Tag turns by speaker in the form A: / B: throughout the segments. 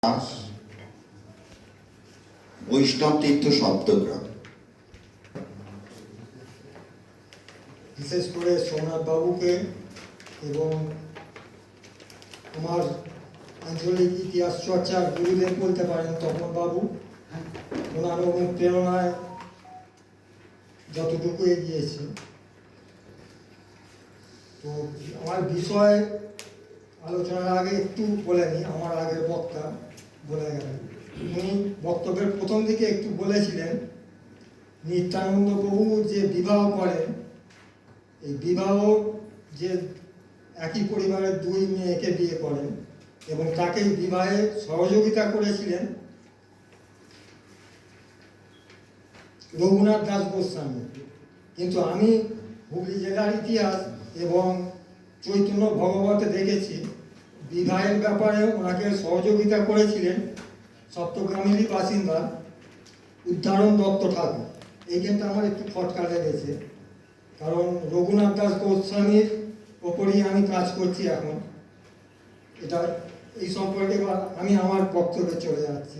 A: দাস, বৈষ্ণব তীর্থ সপ্তগ্রাম।
B: বিশেষ করে সোমনাথ বাবুকে এবং আমার আঞ্চলিক ইতিহাস চর্চার গুরুদেব বলতে পারেন তপন বাবু, ওনার অনুপ্রেরণায় যতটুকু এগিয়েছে। তো আমার বিষয় আলোচনার আগে একটু বলে নিই, আমার আগের বক্তা বলে গেলেন, উনি বক্তব্যের প্রথম দিকে একটু বলেছিলেন নিত্যানন্দ প্রভু যে বিবাহ করেন, এই বিবাহ যে একই পরিবারের দুই মেয়েকে বিয়ে করেন এবং তাকে বিবাহে সহযোগিতা করেছিলেন রঘুনাথ দাস গোস্বামী। কিন্তু আমি হুগলি জেলার ইতিহাস এবং চৈতন্য ভগবতে দেখেছি বিবাহের ব্যাপারে ওনাকে সহযোগিতা করেছিলেন সপ্তগ্রামেরই বাসিন্দা উদ্ধারণ দত্ত ঠাকুর। এইখানটা আমার একটু খটকা লেগেছে, কারণ রঘুনাথ দাস গোস্বামীর ওপরই আমি কাজ করছি এখন। এটা এই সম্পর্কে আমি আমার বক্তব্যে চলে যাচ্ছি।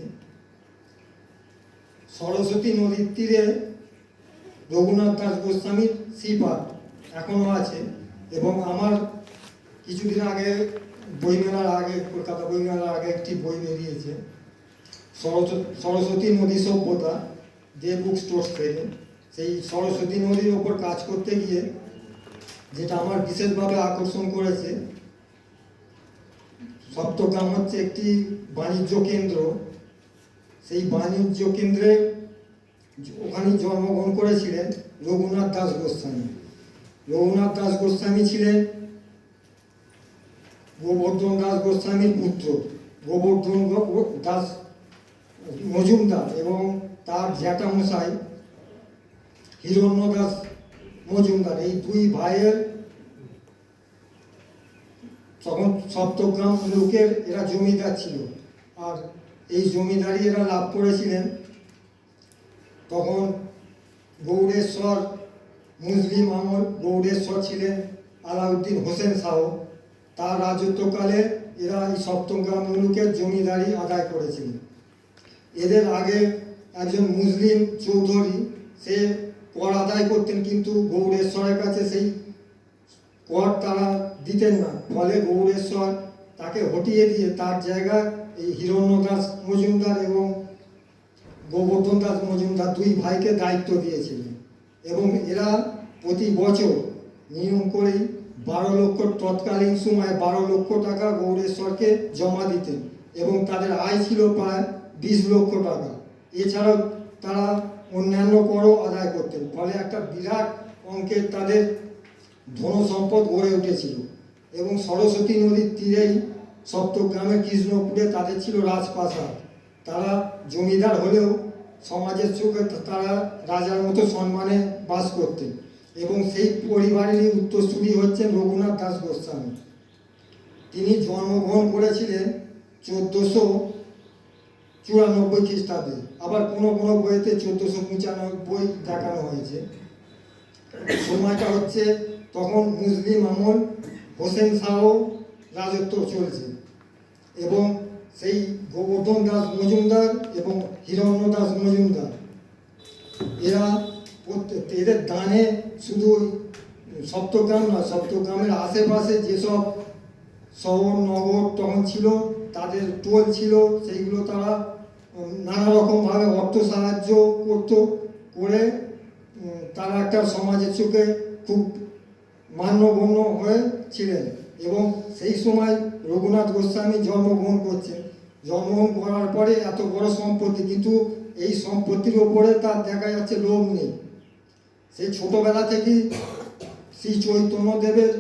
B: সরস্বতী নদীর তীরে রঘুনাথ দাস গোস্বামীর শ্রীপাঠ এখনও আছে এবং আমার কিছুদিন আগে বইমেলার আগে, কলকাতা বইমেলার আগে একটি বই বেরিয়েছে সরস্বতী নদী সভ্যতা, যে বুক স্টোর্স থেকে। সেই সরস্বতী নদীর ওপর কাজ করতে গিয়ে যেটা আমার বিশেষভাবে আকর্ষণ করেছে, সপ্তগ্রাম হচ্ছে একটি বাণিজ্য কেন্দ্র। সেই বাণিজ্য কেন্দ্রে ওখানে জন্মগ্রহণ করেছিলেন রঘুনাথ দাস গোস্বামী। রঘুনাথ দাস গোস্বামী ছিলেন গোবর্ধন দাস গোস্বামীর পুত্র। গোবর্ধন দাস মজুমদার এবং তার জ্যাঠামশাই হিরণ্য দাস মজুমদার, এই দুই ভাইয়ের তখন সপ্তগ্রাম লোকের এরা জমিদার ছিল। আর এই জমিদারি এরা লাভ করেছিলেন তখন গৌড়েশ্বর মুসলিম আমল। গৌড়েশ্বর ছিলেন আলাউদ্দিন হোসেন শাহ। তার রাজত্বকালে এরা এই সপ্তগ্রাম মুলুকের জমিদারি আদায় করেছিলেন। এদের আগে একজন মুসলিম চৌধুরী, সে কর আদায় করতেন, কিন্তু গৌড়েশ্বরের কাছে সেই কর তারা দিতেন না। ফলে গৌড়েশ্বর তাকে হটিয়ে দিয়ে তার জায়গায় এই হিরণ্য দাস মজুমদার এবং গোবর্ধন দাস মজুমদার দুই ভাইকে দায়িত্ব দিয়েছিলেন এবং এরা প্রতি বছর নিয়ম করেই 12 লক্ষ, তৎকালীন সময় 12 লক্ষ টাকা গৌড়েশ্বরকে জমা দিতেন এবং তাদের আয় ছিল প্রায় 20 লক্ষ টাকা। এছাড়াও তারা অন্যান্য করও আদায় করতেন। ফলে একটা বিরাট অঙ্কের তাদের ধন সম্পদ গড়ে উঠেছিল এবং সরস্বতী নদীর তীরেই সপ্তগ্রামের কৃষ্ণপুরে তাদের ছিল রাজপ্রাসাদ। তারা জমিদার হলেও সমাজের চোখে তারা রাজার মতো সম্মানে বাস করতেন এবং সেই পরিবারেরই উত্তরসূরি হচ্ছেন রঘুনাথ দাস গোস্বামী। তিনি জন্মগ্রহণ করেছিলেন 1494 খ্রিস্টাব্দে, আবার কোনো কোনো বইতে 1495 দেখানো হয়েছে। সময়টা হচ্ছে তখন মুসলিম আমল, হোসেন শাহ রাজত্ব চলছে এবং সেই গোবর্ধন দাস মজুমদার এবং হিরণ্য দাস মজুমদার এদের দানে শুধু সপ্তগ্রাম নয়, সপ্তগ্রামের আশেপাশে যেসব শহর নগর তখন ছিল, তাদের টোল ছিল, সেইগুলো তারা নানা রকমভাবে অর্থ সাহায্য করত, করে তারা একটা সমাজের চোখে খুব মান্যগণ্য হয়েছিলেন। এবং সেই সময় রঘুনাথ গোস্বামী জন্মগ্রহণ করছেন। জন্মগ্রহণ করার পরে এত বড় সম্পত্তি, কিন্তু এই সম্পত্তির ওপরে তার দেখা যাচ্ছে লোভ নেই। সে ছোটোবেলা থেকেই শ্রী চৈতন্যদেবের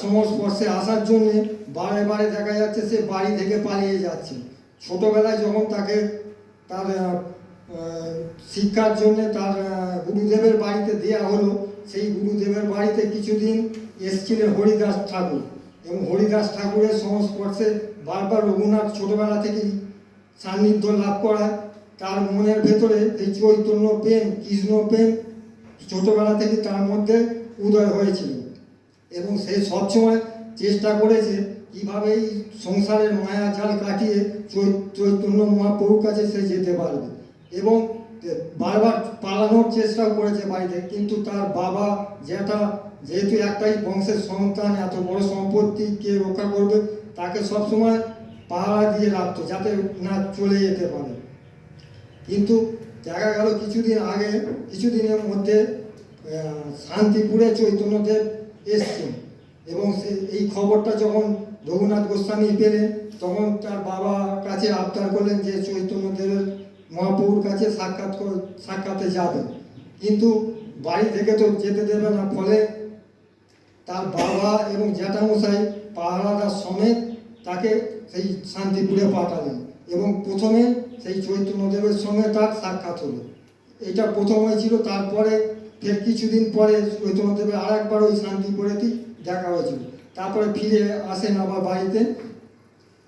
B: সংস্পর্শে আসার জন্যে বারে বারে দেখা যাচ্ছে সে বাড়ি থেকে পালিয়ে যাচ্ছে। ছোটোবেলায় যখন তাকে তার শিক্ষার জন্যে তার গুরুদেবের বাড়িতে দেয়া হলো, সেই গুরুদেবের বাড়িতে কিছুদিন এসেছিলেন হরিদাস ঠাকুর এবং হরিদাস ঠাকুরের সংস্পর্শে বারবার রঘুনাথ ছোটোবেলা থেকেই সান্নিধ্য লাভ করায় তার মনের ভেতরে এই চৈতন্য প্রেম, কৃষ্ণ প্রেম ছোটোবেলা থেকে তার মধ্যে উদয় হয়েছিল এবং সে সবসময় চেষ্টা করেছে কিভাবে এই সংসারের মায়া জাল কাটিয়ে চৈতন্য মহাপ্রভুর কাছে সে যেতে পারবে। এবং বারবার পালানোর চেষ্টাও করেছে বাড়িতে, কিন্তু তার বাবা জ্যাঠা যেহেতু একটাই বংশের সন্তান, এত বড় সম্পত্তি কে রক্ষা করবে, তাকে সবসময় পাহারা দিয়ে রাখতো যাতে না চলে যেতে পারে। কিন্তু দেখা গেল কিছুদিনের মধ্যে শান্তিপুরে চৈতন্যদেব এসছেন, এবং এই খবরটা যখন রঘুনাথ গোস্বামী পেলেন, তখন তার বাবার কাছে আবদার করলেন যে চৈতন্যদেবের মহাপ্রভুর কাছে সাক্ষাতে যাবে, কিন্তু বাড়ি থেকে তো যেতে দেবে না। ফলে তার বাবা এবং জ্যাঠামশাই পাহারাদার সমেত তাকে সেই শান্তিপুরে পাঠালেন, এবং প্রথমে সেই চৈতন্যদেবের সঙ্গে তার সাক্ষাৎ হলো। এটা প্রথম হয়েছিল। তারপরে ফের কিছুদিন পরে চৈতন্যদেবের আর একবার ওই শান্তিপুরেতেই দেখা হয়েছিল। তারপরে ফিরে আসেন আবার বাড়িতে।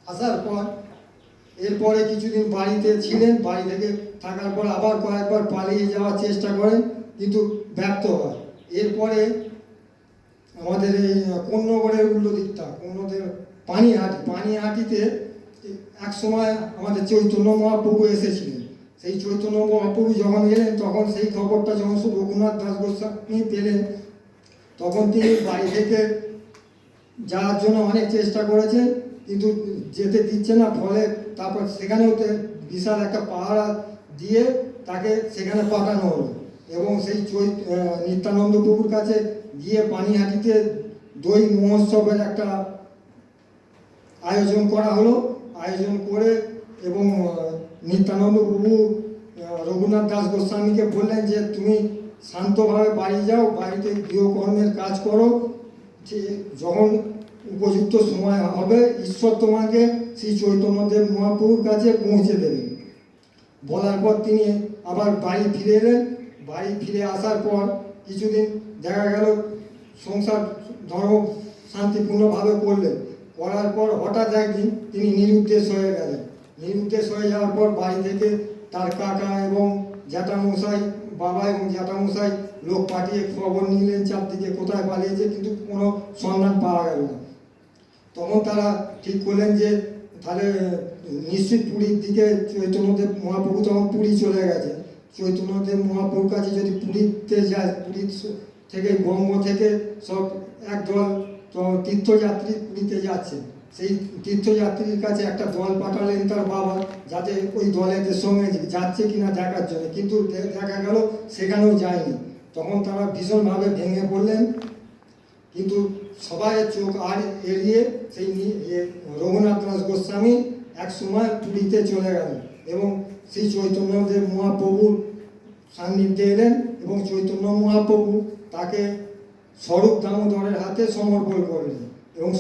B: আসার পর এরপরে কিছুদিন বাড়িতে ছিলেন, বাড়ি থেকে থাকার পর আবার কয়েকবার পালিয়ে যাওয়ার চেষ্টা করেন, কিন্তু ব্যর্থ হয়। এরপরে আমাদের এই কোন্নগরের উল্টো দিকটা, কোন্নদের পানিহাটিতে এক সময় আমাদের চৈতন্য মহাপ্রভু এসেছিলেন। সেই চৈতন্য মহাপ্রভু যখন এলেন, তখন সেই খবরটা যখন রঘুনাথ দাস গোস্বামী পেলেন, তখন তিনি বাড়ি থেকে যাওয়ার জন্য অনেক চেষ্টা করেছেন, কিন্তু যেতে দিচ্ছে না। ফলে তারপর সেখানেও বিশাল একটা পাহারা দিয়ে তাকে সেখানে পাঠানো হলো, এবং সেই নিত্যানন্দ প্রভুর কাছে গিয়ে পানিহাটিতে দই মহোৎসবের একটা আয়োজন করা হলো। আয়োজন করে এবং নিত্যানন্দ প্রভু রঘুনাথ দাস গোস্বামীকে বললেন যে তুমি শান্তভাবে বাড়ি যাও, বাড়িতে গৃহকর্মের কাজ করো, যখন উপযুক্ত সময় হবে ঈশ্বর তোমাকে শ্রী চৈতন্যদেব মহাপ্রভুর কাছে পৌঁছে দেবেন। বলার পর তিনি আবার বাড়ি ফিরে এলেন। বাড়ি ফিরে আসার পর কিছুদিন দেখা গেল সংসার ধর্ম শান্তিপূর্ণভাবে করলেন। করার পর হঠাৎ একদিন তিনি নিরুদ্দেশ হয়ে গেলেন। নিরুদ্দেশ হয়ে যাওয়ার পর বাড়ি থেকে তার কাকা এবং জ্যাঠামশাই, বাবা এবং জ্যাঠামশাই লোক পাঠিয়ে খবর নিলেন চারদিকে কোথায় পালিয়েছে, কিন্তু কোনো সন্ধান পাওয়া গেল না। তখন তারা ঠিক করলেন যে তাহলে নিশ্চিত পুরীর দিকে চৈতন্যদেব মহাপ্রভু তখন পুরী চলে গেছে। চৈতন্যদেব মহাপ্রভুর কাছে যদি পুরীতে যায়, পুরী থেকে বঙ্গ থেকে সব একদল তীর্থযাত্রী পুরীতে যাচ্ছে, সেই তীর্থযাত্রীর কাছে একটা দল পাঠালেন তার বাবা, যাতে ওই দলের সঙ্গে যাচ্ছে কিনা দেখার জন্য, কিন্তু দেখা গেল সেখানেও যায়নি। তখন তারা ভীষণভাবে ভেঙে পড়লেন, কিন্তু সবাই চোখ আর এড়িয়ে সেই রঘুনাথ দাস গোস্বামী এক সময় পুরীতে চলে গেলেন, এবং সেই চৈতন্যদেব মহাপ্রভুর সান্নিধ্যে এলেন, এবং চৈতন্য মহাপ্রভু তাকে স্বরূপ দামোদরের হাতে সমর্পণ করলেন, এবং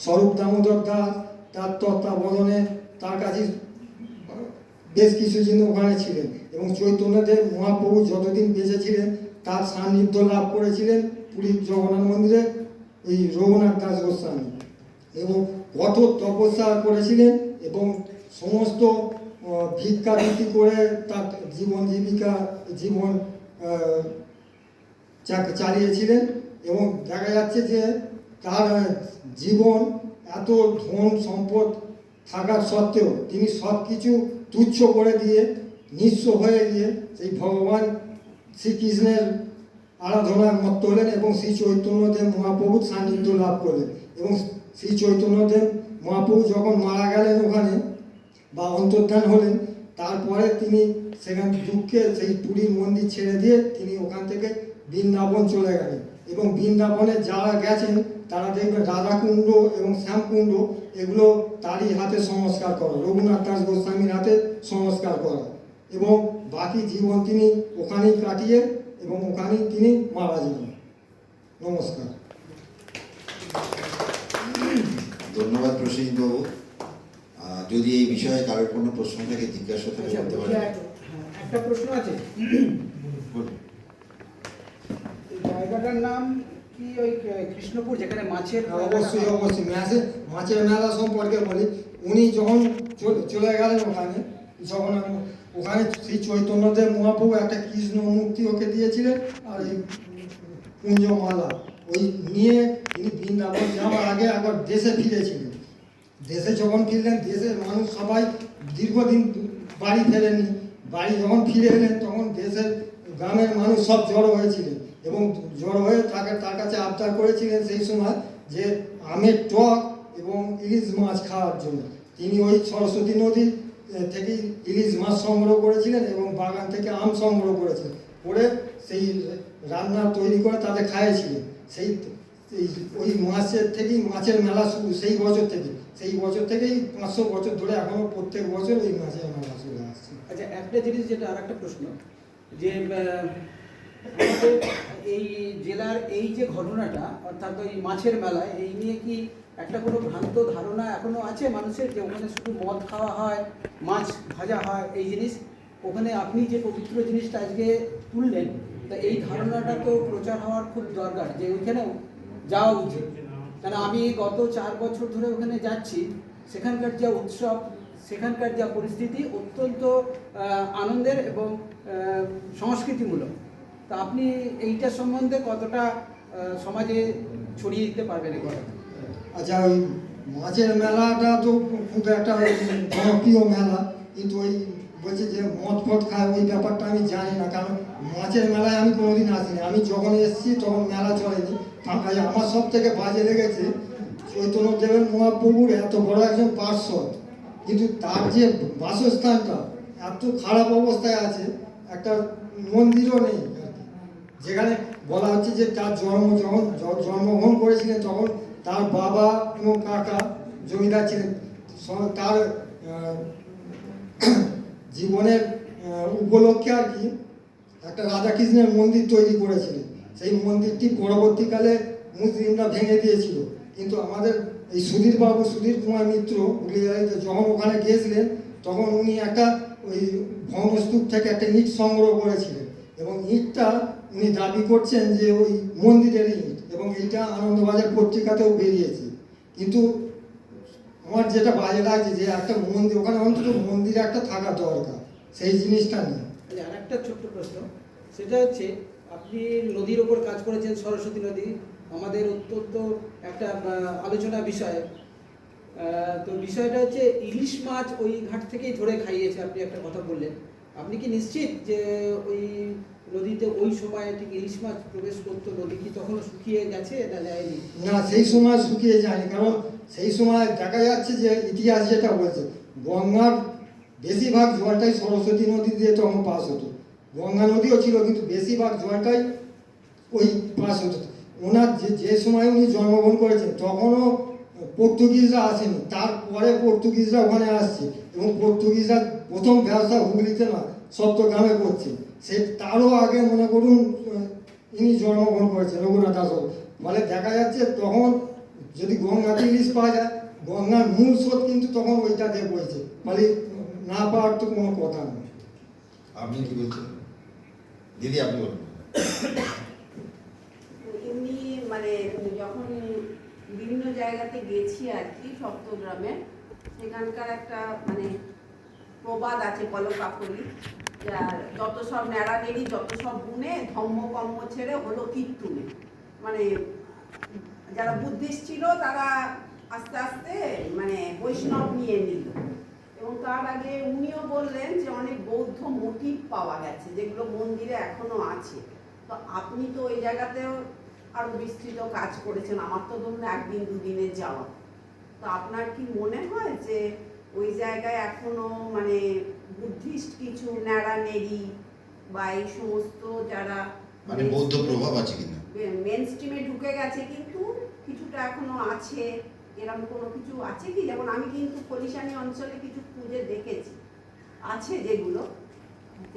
B: স্বরূপ দামোদর দাস তার তত্ত্বাবধানে তার কাছে বেশ কিছুদিন ওখানে ছিলেন, এবং চৈতন্যদেব মহাপ্রভু যতদিন বেঁচে ছিলেন তার সান্নিধ্য লাভ করেছিলেন পুরীর জগন্নাথ মন্দিরে এই রঘুনাথ দাস গোস্বামী, এবং কঠোর তপস্যা করেছিলেন, এবং সমস্ত ভিক্ষাবৃত্তি করে তার জীবন চালিয়েছিলেন। এবং দেখা যাচ্ছে যে তার জীবন এত ধন সম্পদ থাকার সত্ত্বেও তিনি সব কিছু তুচ্ছ করে দিয়ে নিঃস্ব হয়ে গিয়ে সেই ভগবান শ্রীকৃষ্ণের আরাধনায় মত্ত হলেন, এবং শ্রী চৈতন্যদেব মহাপ্রভুর সান্নিধ্য লাভ করলেন। এবং শ্রী চৈতন্যদেব মহাপ্রভু যখন মারা গেলেন ওখানে বা অন্তর্ধান হলেন, তারপরে তিনি সেখান দুঃখে সেই পুরীর মন্দির ছেড়ে দিয়ে তিনি ওখান থেকে বৃন্দাবন চলে গেলেন। এবং বৃন্দাবনে যারা গেছেন তারা দেখবেন রাধাকুণ্ড এবং শ্যামকুণ্ড এগুলো তারই হাতে সংস্কার করা, রঘুনাথ দাস গোস্বামীর হাতে সংস্কার করা, এবং বাকি জীবন তিনি ওখানেই কাটিয়ে এবং ওখানেই তিনি মারা যান। নমস্কার।
A: ধন্যবাদ প্রসেনজিৎ বাবু। যদি এই বিষয়ে কারোর কোনো প্রশ্ন থাকে জিজ্ঞাসা থাকে করতে পারেন।
C: একটা প্রশ্ন আছে, জায়গাটার নাম কি ওই কৃষ্ণপুর যেখানে মাছের?
B: অবশ্যই মাছের মেলা সম্পর্কে বলি। উনি যখন চলে গেলেন ওখানে, যখন ওখানে শ্রী চৈতন্যদেব মহাপ্রভু একটা কৃষ্ণ মূর্তি ওকে দিয়েছিলেন, আর এই কুঞ্জমালা ওই নিয়ে তিনি বৃন্দাবন যাওয়ার আগে একবার দেশে ফিরেছিলেন। দেশে যখন ফিরলেন, দেশের মানুষ সবাই দীর্ঘদিন বাড়ি ফেরেননি। বাড়ি যখন ফিরে এলেন তখন দেশের গ্রামের মানুষ সব জড়ো হয়েছিলেন এবং জড়ো হয়ে তার কাছে আবদার করেছিলেন সেই সময় যে আমের টক এবং ইলিশ মাছ খাওয়ার জন্য। তিনি ওই সরস্বতী নদী থেকে ইলিশ মাছ সংগ্রহ করেছিলেন এবং বাগান থেকে আম সংগ্রহ করেছিলেন, করে সেই রান্না তৈরি করে তাদের খাইয়েছিলেন। ওই মাছের থেকেই মাছের মেলা শুরু, সেই বছর থেকেই 500 বছর ধরে এখনো প্রত্যেক বছর ওই মাছের মেলা চলে আসছে।
C: আচ্ছা, একটা জিনিস যেটা আর একটা প্রশ্ন, যে আমাদের এই জেলার এই যে ঘটনাটা, অর্থাৎ ওই মাছের মেলা, এই নিয়ে কি একটা কোনো ভ্রান্ত ধারণা এখনো আছে মানুষের, যে ওখানে শুধু মদ খাওয়া হয়, মাছ ভাজা হয়, এই জিনিস? ওখানে আপনি যে পবিত্র জিনিসটা আজকে তুললেন, তা এই ধারণাটা তো প্রচার হওয়ার খুব দরকার, যে ওইখানেও যাওয়া উচিত। কারণ আমি গত 4 বছর ধরে ওখানে যাচ্ছি, সেখানকার যা উৎসব, সেখানকার যা পরিস্থিতি অত্যন্ত আনন্দের এবং সংস্কৃতিমূলক। তা আপনি এইটার সম্বন্ধে কতটা সমাজে ছড়িয়ে দিতে পারবেন এই কথা?
B: আচ্ছা, ওই মাছের মেলাটা তো খুব একটা জনপ্রিয় মেলা, কিন্তু ওই বলছে যে মদ ফদ খায়, ওই ব্যাপারটা আমি জানি না। কারণ মাছের মেলায় আমি কোনোদিন আসিনি। আমি যখন এসেছি তখন মেলা চলেনি, ফাঁকা। আমার সব থেকে বাজে লেগেছে চৈতন্যদেবের মহাপ্রভুর এত বড় একজন পার্শ্বদ, কিন্তু তার যে বাসস্থানটা এত খারাপ অবস্থায় আছে, একটা মন্দিরও নেই আর কি। যেখানে বলা হচ্ছে যে তার যখন জন্মগ্রহণ করেছিলেন তখন তার বাবা এবং কাকা জমিদার ছিলেন। তার জীবনের উপলক্ষে আর কি একটা রাধাকৃষ্ণের মন্দির তৈরি করেছিলেন। সেই মন্দিরটি পরবর্তীকালে মুসলিমরা ভেঙে দিয়েছিল, কিন্তু আমাদের এই সুধীর কুমার মিত্র যখন ওখানে গিয়েছিলেন তখন উনি একটা ওই ভগ্নস্তূপ থেকে একটা ইট সংগ্রহ করেছিলেন এবং ইটটা উনি দাবি করছেন যে ওই মন্দিরের ইট, এবং এইটা আনন্দবাজার পত্রিকাতেও বেরিয়েছে। কিন্তু আমার যেটা বাজে লাগছে যে একটা মন্দির, ওখানে অন্তত মন্দিরে একটা থাকা দরকার, সেই জিনিসটা নেই।
C: আর একটা ছোট্ট প্রশ্ন, সেটা হচ্ছে আপনি নদীর ওপর কাজ করেছেন, সরস্বতী নদী আমাদের অত্যন্ত একটা আলোচনা বিষয়। তো বিষয়টা হচ্ছে ইলিশ মাছ ওই ঘাট থেকেই ধরে খাইয়েছে, আপনি একটা কথা বললেন। আপনি কি নিশ্চিত যে ওই নদীতে ওই সময় ঠিক ইলিশ মাছ প্রবেশ করতো? নদী কি তখনও শুকিয়ে গেছে না যায়নি?
B: না, সেই সময় শুকিয়ে যায়নি, কারণ সেই সময় দেখা যাচ্ছে যে ইতিহাস যেটা বলছে, গঙ্গার বেশিরভাগ জলটাই সরস্বতী নদী দিয়ে তখন পাস হতো। গঙ্গা নদীও ছিল, কিন্তু বেশিরভাগ জলটাই ওই পাস হতো। ওনার যে সময় উনি জন্মগ্রহণ করেছেন তখনও পর্তুগিজরা আসেনি, তারপরে পর্তুগিজরা ওখানে আসছে এবং পর্তুগিজরা প্রথম ব্যবসা হুগলিতে না সপ্তগ্রামে করছে। সে তারও আগে মনে করুন ইনি জন্মগ্রহণ করেছেন, রঘুনাথ দাস। ফলে দেখা যাচ্ছে তখন যদি গঙ্গাতে ইলিশ পাওয়া যায়, গঙ্গার মূল স্রোত কিন্তু তখন ওইটাতে বইছে, ফলে না পাওয়ার তো কোনো কথা নেই।
A: আপনি কি বলছেন দিদি? আপনি বলুন।
D: এমনি মানে যখন বিভিন্ন জায়গাতে গেছি আর কি, সপ্তগ্রামে, সেখানকার একটা মানে প্রবাদ আছে, পলকাকলি, যার যত সব নেড়ানেড়ি, যত সব গুণে, ধম্ম কম্ম ছেড়ে হলো কীর্তুনে। মানে যারা বুদ্ধিস্ট ছিল তারা আস্তে আস্তে মানে বৈষ্ণব নিয়ে নিল, এবং তার আগে উনিও বললেন যে অনেক বৌদ্ধ মোটিভ পাওয়া গেছে যেগুলো মন্দিরে এখনো আছে। তো আপনি তো ওই জায়গাতেও আরো বিস্তৃত কাজ করেছেন, আমার তো ধরুন 1 দিন 2 দিনের যাওয়া। তো আপনার কি মনে হয় যে ওই জায়গায় এখনো মানে বুদ্ধিস্ট কিছু নেড়া নেড়ি বা এই সমস্ত যারা
A: মানে বৌদ্ধ প্রভাব আছে কিনা
D: মেন স্ট্রিমে ঢুকে গেছে কিন্তু কিছুটা এখনো আছে, এরকম কোনো কিছু আছে কি? যেমন আমি কিন্তু কলিশানি অঞ্চলে কিছু খুঁজে দেখেছি, আছে যেগুলো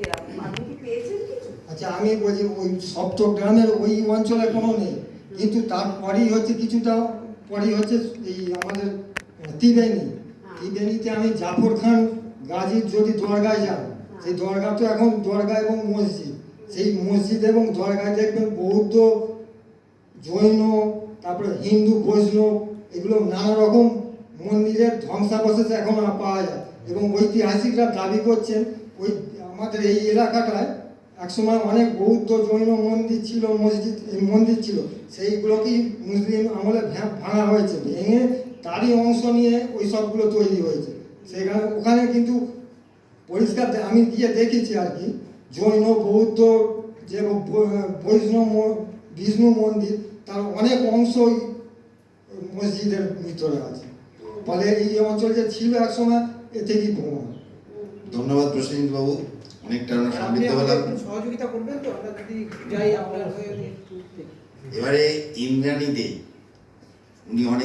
D: এরকম। আপনি কি পেয়েছেন কিছু?
B: আচ্ছা, আমি বলছি ওই সপ্তগ্রামের ওই অঞ্চলে কোনো নেই, কিন্তু তারপরেই হচ্ছে কিছুটা পরেই হচ্ছে এই আমাদের ত্রিবেণীতে আমি জাফর খান গাজীর যদি দরগায় যান, সেই দরগা তো এখন দরগা এবং মসজিদ, সেই মসজিদ এবং দরগায় দেখবেন বৌদ্ধ, জৈন, তারপরে হিন্দু, বৈষ্ণব, এগুলো নানা রকম মন্দিরের ধ্বংসাবশেষ এখন পাওয়া যায়। এবং ঐতিহাসিকরা দাবি করছেন ওই আমাদের এই এলাকাটায় একসময় অনেক বৌদ্ধ জৈন মন্দির ছিল, মন্দির ছিল, সেইগুলোকেই মুসলিম আমলে ভাঙা হয়েছে, ভেঙে তারই অংশ নিয়ে ওই সবগুলো তৈরি হয়েছে। সেখানে ওখানে কিন্তু পরিষ্কার আমি গিয়ে দেখেছি আর কি, জৈন বৌদ্ধ যে বৈষ্ণব বিষ্ণু মন্দির তার অনেক অংশই মসজিদের ভিতরে আছে। ফলে এই অঞ্চল যে ছিল একসময় এ থেকেই প্রমাণ।
A: ধন্যবাদ প্রসেনজিৎ বাবু, অনেকটা আমরা
C: আপনি
A: সমৃদ্ধ
C: আমাকে
A: হলাম।
C: একটু সহযোগিতা করবেন তো, আমরা যদি যাই আপনার হয়ে।
A: এবারে ইন্দ্রাণী দে, উনি অনেক